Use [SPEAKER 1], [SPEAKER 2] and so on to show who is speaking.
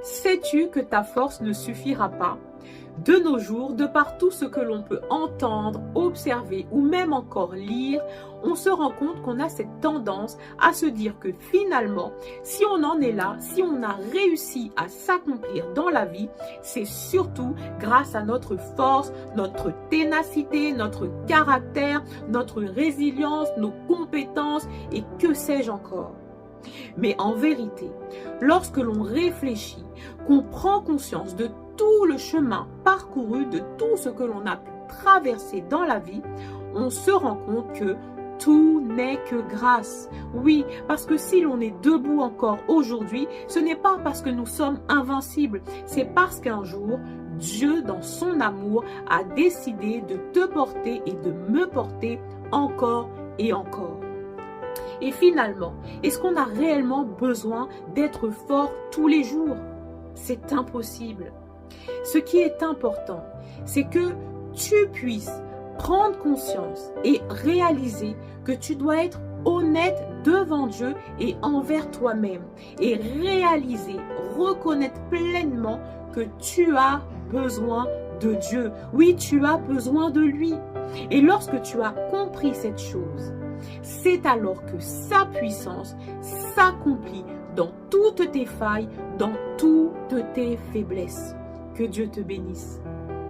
[SPEAKER 1] Sais-tu que ta force ne suffira pas? De nos jours, de par tout ce que l'on peut entendre, observer ou même encore lire, on se rend compte qu'on a cette tendance à se dire que finalement, si on en est là, si on a réussi à s'accomplir dans la vie, c'est surtout grâce à notre force, notre ténacité, notre caractère, notre résilience, nos compétences et que sais-je encore. Mais en vérité, lorsque l'on réfléchit, qu'on prend conscience de tout le chemin parcouru, de tout ce que l'on a pu traverser dans la vie, on se rend compte que tout n'est que grâce. Oui, parce que si l'on est debout encore aujourd'hui, ce n'est pas parce que nous sommes invincibles, c'est parce qu'un jour, Dieu, dans son amour, a décidé de te porter et de me porter encore et encore. Et finalement, est-ce qu'on a réellement besoin d'être fort tous les jours? C'est impossible. Ce qui est important, c'est que tu puisses prendre conscience et réaliser que tu dois être honnête devant Dieu et envers toi-même et réaliser, reconnaître pleinement que tu as besoin de Dieu. Oui, tu as besoin de lui. Et lorsque tu as compris cette chose, c'est alors que sa puissance s'accomplit dans toutes tes failles, dans toutes tes faiblesses. Que Dieu te bénisse.